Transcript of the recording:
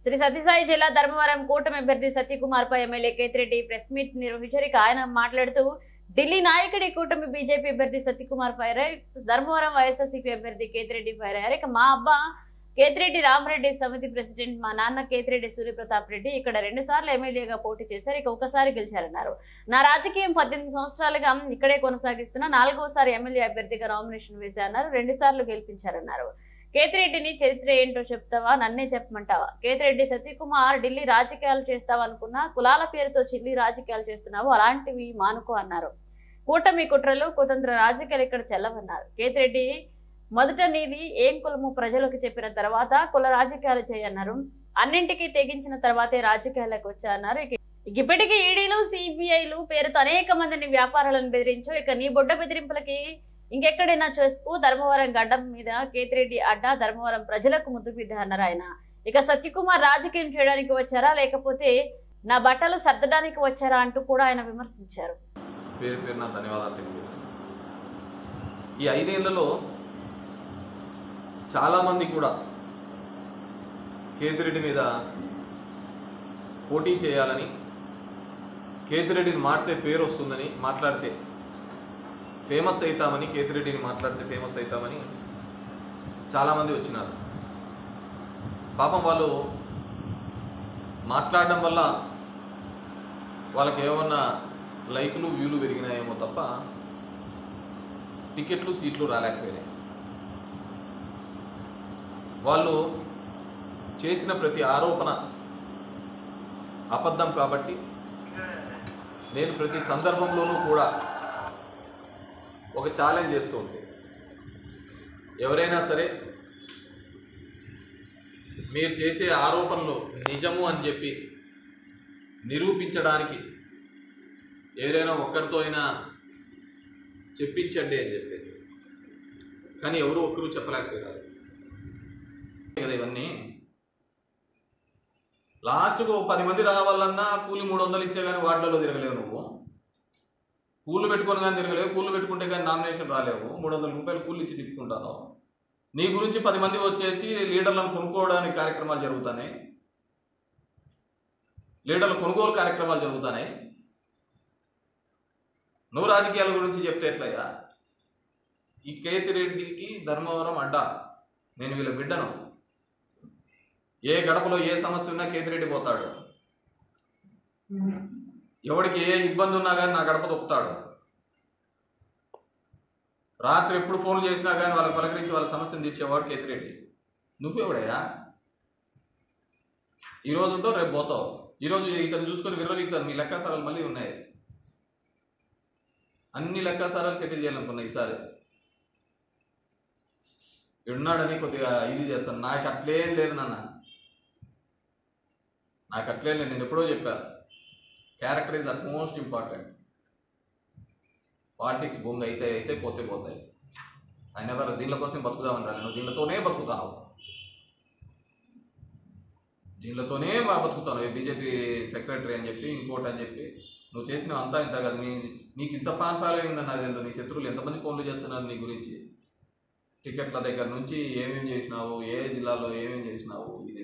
శ్రీ సత్యసాయి జిల్లా ధర్మవరం కూటమి అభ్యర్థి సత్యకుమార్ పై ఎమ్మెల్యే కేతిరెడ్డి ప్రెస్ మీట్ నిర్వహించారు. ఆయన మాట్లాడుతూ ఢిల్లీ నాయకుడి కూటమి బీజేపీ అభ్యర్థి సత్యకుమార్ ఫైర్ అయ్యారు. ధర్మవరం వైఎస్ఆర్సీపీ అభ్యర్థి కేతిరెడ్డి ఫైర్ అయ్యారు. ఇక మా అబ్బా కేతిరెడ్డి రామరెడ్డి సమితి ప్రెసిడెంట్, మా నాన్న కేతిరెడ్డి సూర్యప్రతాప్ రెడ్డి ఇక్కడ 2 సార్లు ఎమ్మెల్యేగా పోటీ చేశారు. ఇక ఒకసారి గెలిచారన్నారు. నా రాజకీయం 18 సంవత్సరాలుగా ఇక్కడే కొనసాగిస్తున్నా. 4వసారి ఎమ్మెల్యే అభ్యర్థిగా నామినేషన్ వేశారన్నారు. 2 సార్లు గెలిపించారన్నారు. కేతిరెడ్డిని చరిత్ర ఏంటో చెప్తావా, నన్నే చెప్పమంటావా? కేతిరెడ్డి సత్యకుమార్ ఢిల్లీ రాజకీయాలు చేస్తావా అనుకున్నా, కులాల పేరుతో చిల్లీ రాజకీయాలు చేస్తున్నావు, అలాంటివి మానుకో అన్నారు. కూటమి కుట్రలు, కుతంత్ర రాజకీయాలు ఇక్కడ చెల్లవన్నారు. కేతిరెడ్డి మొదట నీది ఏం కులము ప్రజలకు చెప్పిన తర్వాత కుల రాజకీయాలు చేయన్నారు. అన్నింటికీ తెగించిన తర్వాతే రాజకీయాలకు వచ్చారన్నారు. ఇప్పటికీ ఈడీలు, సిబిఐలు పేరుతో అనేక మందిని వ్యాపారాలను బెదిరించు. ఇక నీ బొడ్డ బెదిరింపులకి ఇంకెక్కడైనా చేసుకో. ధర్మవరం గడ్డం మీద కేతిరెడ్డి అడ్డా, ధర్మవరం ప్రజలకు ముద్దు బిడ్డ అన్నారు ఆయన. ఇక సత్యకుమార్ రాజకీయం చేయడానికి వచ్చారా, లేకపోతే నా బట్టలు సర్దడానికి వచ్చారా అంటూ కూడా ఆయన విమర్శించారు. పేరు పేరున ధన్యవాదాలు తెలియజేశాను. ఈ 5 ఏళ్లలో చాలామంది కూడా కేతిరెడ్డి మీద పోటీ చేయాలని, కేతిరెడ్డిని మాట్లాడితే పేరు వస్తుందని, మాట్లాడితే ఫేమస్ అవుతామని, కేతిరెడ్డిని మాట్లాడితే ఫేమస్ అవుతామని చాలామంది వచ్చినారు. పాపం వాళ్ళు మాట్లాడడం వల్ల వాళ్ళకి ఏమన్నా లైకులు, వ్యూలు పెరిగినాయేమో తప్ప టికెట్లు, సీట్లు రాలేకపోయినాయి. వాళ్ళు చేసిన ప్రతి ఆరోపణ అబద్ధం కాబట్టి నేను ప్రతి సందర్భంలోనూ కూడా ఒక ఛాలెంజ్ చేస్తూ ఉంటే, ఎవరైనా సరే మీరు చేసే ఆరోపణలు నిజము అని చెప్పి నిరూపించడానికి ఎవరైనా ఒక్కరితో అయినా చెప్పించండి అని చెప్పేసి, కానీ ఎవరు ఒక్కరు చెప్పలేకపోయినారు కదా. ఇవన్నీ లాస్ట్కు 10 మంది రావాలన్నా కూలి 300 ఇచ్చే కానీ వార్డులలో తిరగలేవు. నువ్వు కూళ్ళు పెట్టుకొని కానీ తిరగలేవు. కూళ్ళు పెట్టుకుంటే కానీ నామినేషన్ రాలేవు. 300 రూపాయలు కూళ్ళు ఇచ్చి తిప్పుకుంటాను. నీ గురించి 10 మంది వచ్చేసి లీడర్లను కొనుక్కోవడానికి కార్యక్రమాలు జరుగుతున్నాయి, లీడర్ల కొనుగోలు కార్యక్రమాలు జరుగుతున్నాయి. నువ్వు రాజకీయాల గురించి చెప్తే ఎట్లయ్యా? ఈ కేతిరెడ్డికి ధర్మవరం అడ్డా, నేను వీళ్ళ బిడ్డను. ఏ గడపలో ఏ సమస్య ఉన్నా కేతిరెడ్డి పోతాడు. ఎవరికి ఏ ఇబ్బంది ఉన్నా కానీ నా గడప తొక్కుతాడు. రాత్రి ఎప్పుడు ఫోన్లు చేసినా కానీ వాళ్ళకి పలకరించి వాళ్ళ సమస్యను తీర్చేవాడు కేతిరెడ్డి. నువ్వెవడయ్యా? ఈరోజు ఉంటావు, రేపు పోతావు. ఈరోజు ఇతను చూసుకొని విర్రవీగుతాను. మీ లెక్కాసారాలు మళ్ళీ ఉన్నాయి. అన్ని లెక్కాసారాలు సెటిల్ చేయాలనుకున్నా ఈసారి. ఉన్నాడని కొద్దిగా ఇది చేస్తాను. నాకు అట్లేం లేదు నాన్న, నాకు అట్లేం లేదు. నేను ఎప్పుడో చెప్పాను, character is at most important. Politics భూమి అయితే పోతే పోతాయి. ఆయన ఎవరు దీనిల కోసం బతుకుదామని రా. నేను దీనితోనే బతుకుతాను, దీనితోనే బతుకుతాను. బీజేపీ సెక్రటరీ అని చెప్పి, ఇంకోటి అని చెప్పి నువ్వు చేసిన అంతా ఇంత కదా. నీకు ఇంత ఫ్యాన్ ఫాలోయింగ్ ఉందని నాకు తెలుసు. నీ శత్రువులు ఎంతమంది ఫోన్లు చేస్తున్నారు నీ గురించి, టికెట్ల దగ్గర నుంచి ఏమేమి చేసినావు, ఏ జిల్లాలో ఏమేమి చేసినావు, ఇది